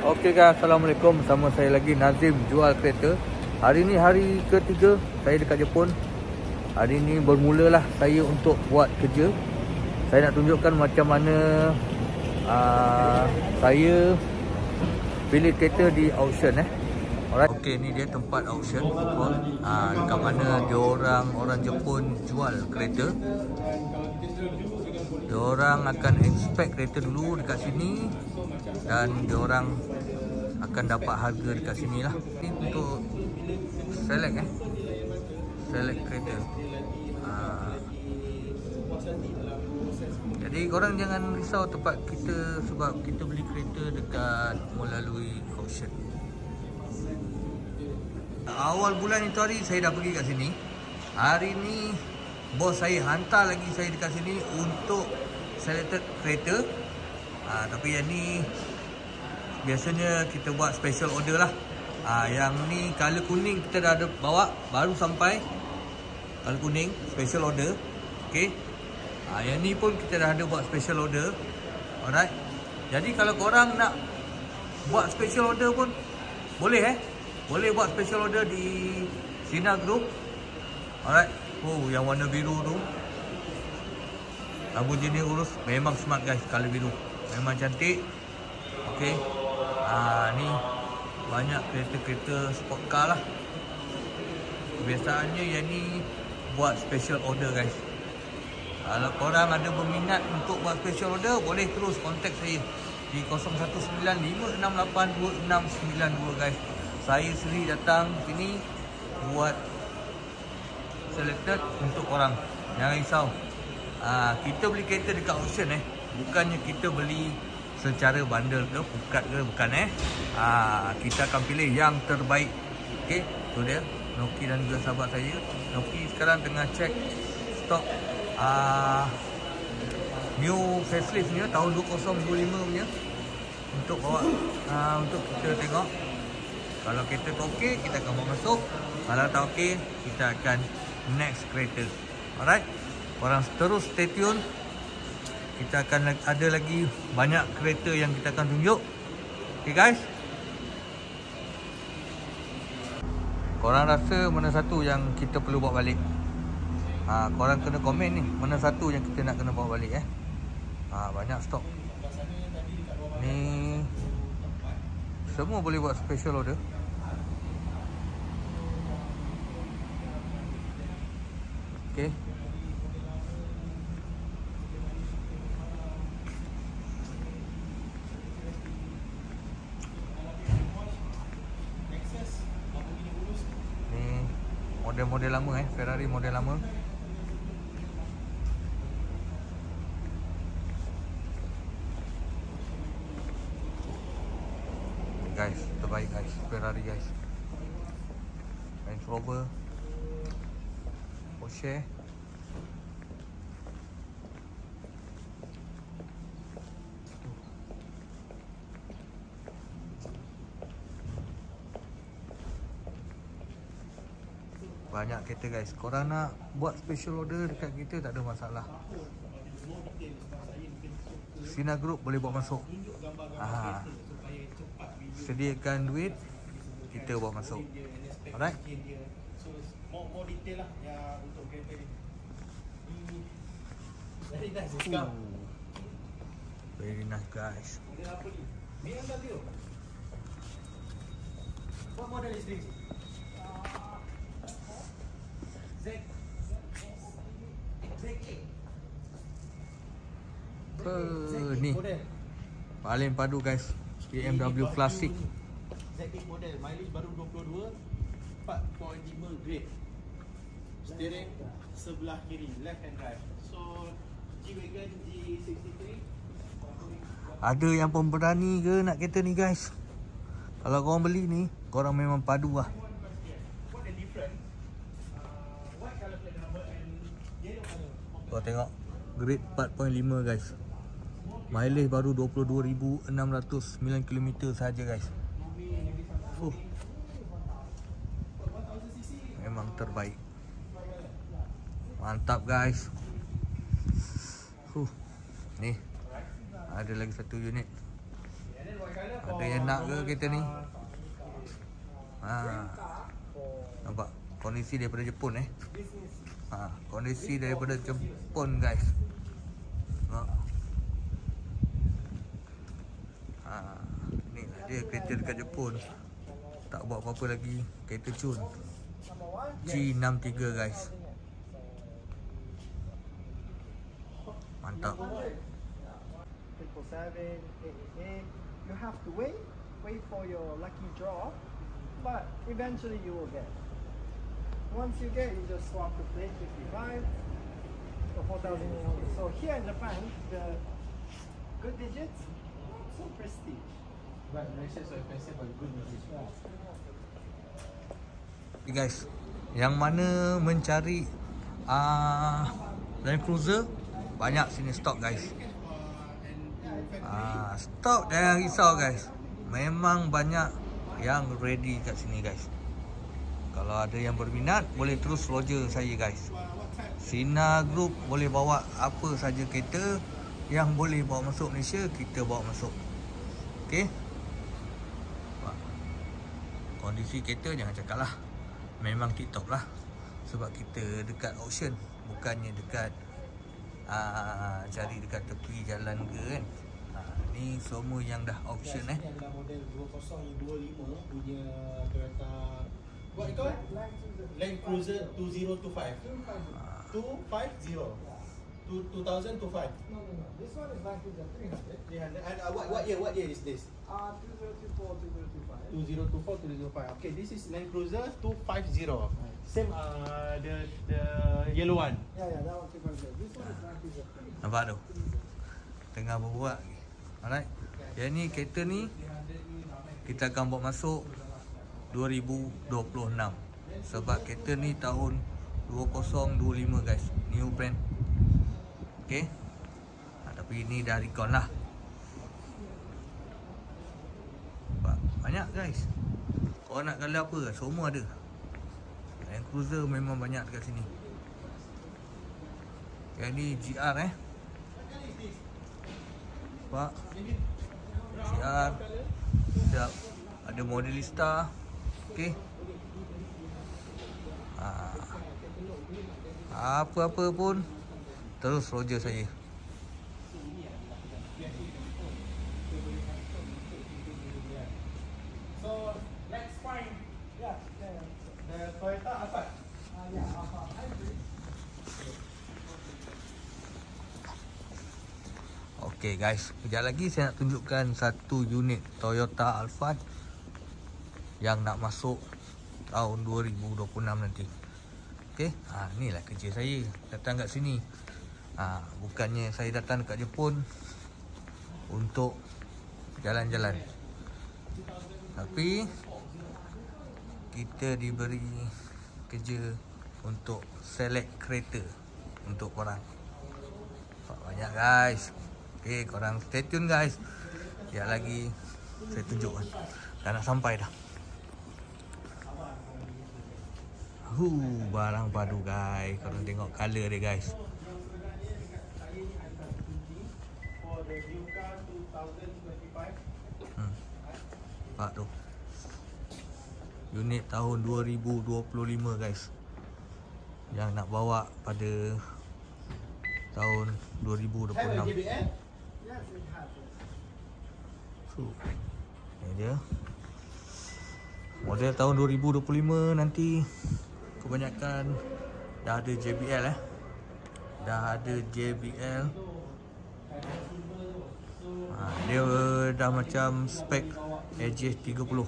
Okey guys, Assalamualaikum. Bersama saya lagi Nazim jual kereta. Hari ni hari ketiga saya dekat Jepun. Hari ni bermulalah saya untuk buat kerja. Saya nak tunjukkan macam mana saya pilih kereta di auction Alright. Okey, ni dia tempat auction dekat mana orang Jepun jual kereta. Diorang akan inspect kereta dulu dekat sini dan diorang akan dapat harga dekat sini lah. Ini untuk select select kereta. Jadi korang jangan risau tempat kita sebab kita beli kereta dekat melalui auction. Awal bulan itu hari saya dah pergi kat sini. Hari ni bos saya hantar lagi saya dekat sini untuk selected kereta. Tapi yang ni biasanya kita buat special order lah. Yang ni color kuning kita dah ada bawa, baru sampai color kuning special order. Okay. Yang ni pun kita dah ada buat special order. Alright. Jadi kalau korang nak buat special order pun boleh boleh buat special order di Sina Group. Alright. Oh, yang warna biru tu Lamborghini Urus memang smart guys, color biru memang cantik. Okay. Ni banyak kereta-kereta sport car lah. Kebiasaannya yang ni buat special order guys. Kalau korang ada berminat untuk buat special order, boleh terus contact saya di 0195682692 guys. Saya sendiri datang sini buat selected untuk korang. Jangan risau. Kita beli kereta dekat auction bukannya kita beli secara bundle ke, pukat ke, bukan kita akan pilih yang terbaik. Okey, tu dia Noki dan juga sahabat saya. Noki sekarang tengah check stok new facelift ni tahun 2025 punya untuk bawa untuk kita tengok. Kalau kereta tu okey, kita akan bawa masuk. Kalau tak okey, kita akan next kereta. Alright. Korang terus stay tune. Kita akan ada lagi banyak kereta yang kita akan tunjuk. Okay guys. Korang rasa mana satu yang kita perlu bawa balik? Korang kena komen ni, mana satu yang kita nak kena bawa balik banyak stok. Ni semua boleh buat special order. Okay. Ni model-model lama Ferrari model lama. Guys, terbaik guys, Ferrari guys. Range Rover, Porsche. Banyak kereta guys. Korang nak buat special order dekat kita tak ada masalah. Sina Group boleh bawa masuk. Sediakan duit, kita bawa masuk. Alright. More detail lah yang untuk kereta ni. Very nice. Very nice guys. Model apa ni? BMW. What model is this? Ni paling padu guys, BMW Classic ZX model, mileage baru 22, 4.5 grade. Steering sebelah kiri, left hand drive. So G-Wagon G63. ada yang pemberani ke nak kereta ni guys? Kalau korang beli ni, korang memang padu lah. What the difference? White color plate number and yellow color. Korang tengok grade 4.5 guys. Mileage baru 22,609 km saja guys. Memang terbaik. Mantap guys. Ni ada lagi satu unit. Ada yang nak ke kereta ni? Nampak kondisi daripada Jepun kondisi daripada Jepun guys. Ni lah dia kereta dekat Jepun. Tak buat apa-apa lagi. Kereta cun G63 guys. Mantap. 777, 888. You have to wait for your lucky draw, but eventually you will get. Once you get, you just swap the plate 55 or 4,000. So here in Japan, the good digits, not so prestige. But Malaysia so expensive, but good digits. Okay guys, yang mana mencari Land Cruiser, banyak sini stok guys. Stok jangan risau guys. Memang banyak yang ready kat sini guys. Kalau ada yang berminat, boleh terus lodger saya guys. Sina Group boleh bawa apa saja kereta yang boleh bawa masuk Malaysia, kita bawa masuk. Okay. Kondisi kereta jangan cakap lah, memang tip-top lah. Sebab kita dekat auction, bukannya dekat cari dekat tepi jalan ke kan. Ni semua yang dah auction Ini adalah model 2025 punya Toyota, what you call? Land Cruiser 2025. 250. 2025. No. This one is Land Cruiser 300. 300. And what year is this? 2024, 2025. 2024 to 2025. Okay, this is Land Cruiser 250. Same the yellow one. Yeah, that one 250. This one is Land Cruiser 300. Nampak tu? Tengah berbuat lagi. Alright. Yang ni kereta ni kita akan bawa masuk 2026. Sebab kereta ni tahun 2025 guys. New brand. Okay. Tapi ni dah recon lah. Banyak guys. Kau nak kala apa, semua ada. Land Cruiser memang banyak dekat sini. Yang ni GR Pak GR. Siap. Ada Modelista. Okay. Apa-apa pun terus lodger saya. So let's find the Toyota Alphard. Alphard hybrid. Okay guys, sekejap lagi saya nak tunjukkan satu unit Toyota Alphard yang nak masuk tahun 2026 nanti. Okay, inilah kerja saya datang kat sini. Bukannya saya datang dekat Jepun untuk jalan-jalan, tapi kita diberi kerja untuk select kereta untuk korang. Banyak guys. Okay, korang stay tune guys. Sekejap lagi saya tunjukkan. Dah nak sampai dah. Barang padu guys. Korang tengok color dia guys. For the new car 2025. Nampak tu. Unit tahun 2025 guys. Yang nak bawa pada tahun 2026. JBL? Yes, it has. Ini dia. Model tahun 2025 nanti kebanyakan dah ada JBL Dah ada JBL. Dia dah macam spek Edge 30.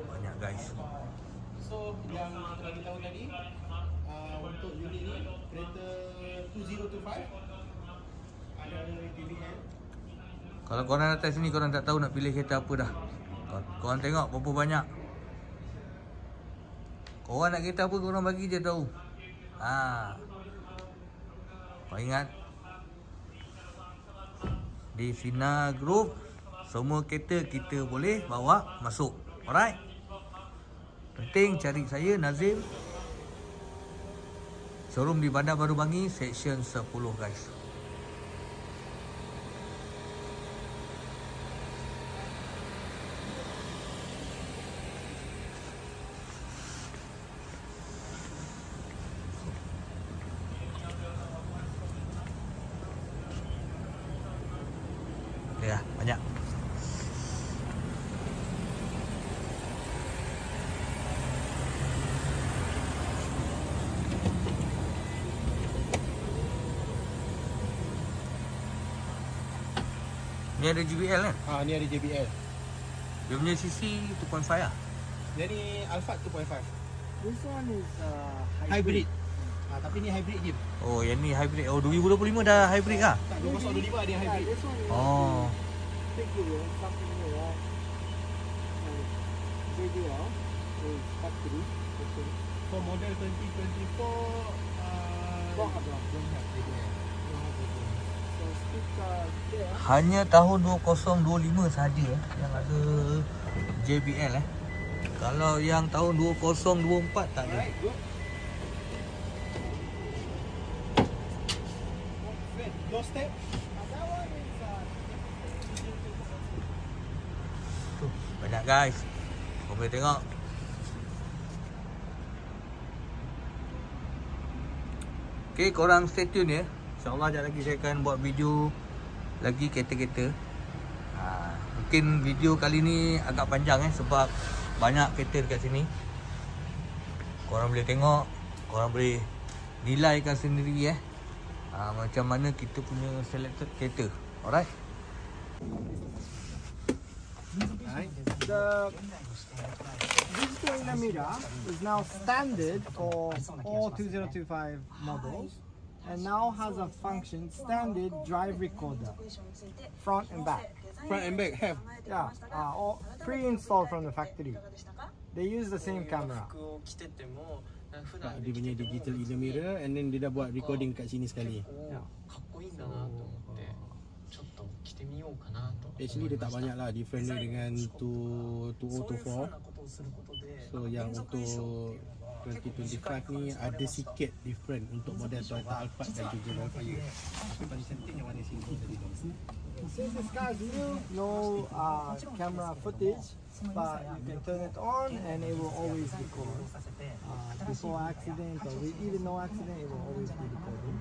Banyak guys. So yang bagi tahu tadi untuk unit ni kereta 2025 ada JBL. Kalau korang datang sini korang tak tahu nak pilih kereta apa dah. Korang tengok berapa banyak. Korang nak kereta apa korang bagi je tahu. Kau ingat di Sina Group semua kereta kita boleh bawa masuk. Alright. Penting cari saya Nazim. Showroom di Bandar Baru Bangi, section 10 guys. Ya, banyak. Ni ada JBL kan? Ni ada JBL. Dia punya CC 2.5 lah. Dia ni Alphard 2.5. This one is Hybrid. Tapi ni hybrid je. Oh, yang ni hybrid. Oh, 2025 dah hybrid lah. Tak, 2025 ada yang Yeah, hybrid. this one is Oh. particular, something new, right? JBL is factory. For model 2024, Don't have that. don't have JBL. So speaker there. Hanya tahun 2025 saja yang ada JBL Kalau yang tahun 2024 tak ada. Alright, good. Doorstep. That one is Tu, banyak guys. Kau boleh tengok. Okay, korang stay tune ya. InsyaAllah sekejap lagi saya akan buat video lagi kereta-kereta. Mungkin video kali ni agak panjang sebab banyak kereta dekat sini. Korang boleh tengok, korang boleh nilaikan sendiri macam mana kita punya selected kereta. Alright. the digital in the mirror is now standard for all 2025 models and now has a function standard drive recorder front and back. Front and back have. Yeah, all pre-installed from the factory. They use the same camera. Dia punya digital in the mirror and then dia dah buat recording kat sini sekali. Yeah. Actually dia tak banyak lah different dia dengan 2024. So yang untuk 2025 ni ada sikit different untuk model Toyota Alphard dan juga Velfire. Tapi paling penting yang warna sini tadi tu. Since this car is new, no camera footage, but you can turn it on and it will always record. Before accident or even no accident, it will always be recording.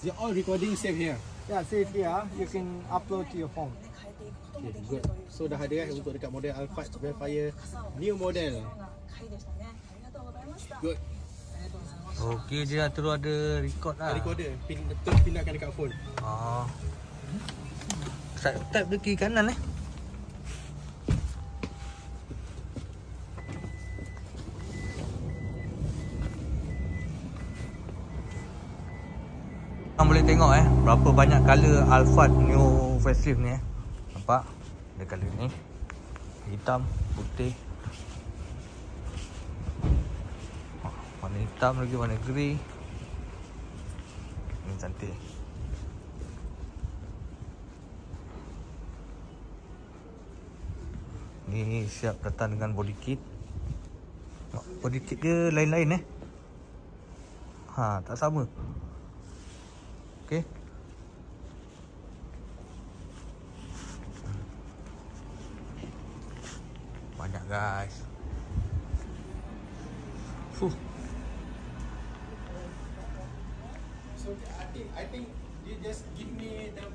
They all recording save here. Yeah, save here. You can upload to your phone. Okay, good. So dah ada untuk dekat model Alphard Velfire new model. Good. Okey, dia terus ada record lah. Recorder, terus pindahkan dekat phone. Tap dia kiri kanan Korang boleh tengok berapa banyak color Alphard new facelift ni Nampak? Ada color ni, hitam, putih, warna hitam lagi, warna grey. Ini cantik. Ni siap datang dengan body kit. Body kit dia lain-lain tak sama. Okey. Banyak guys. So I think you just give me the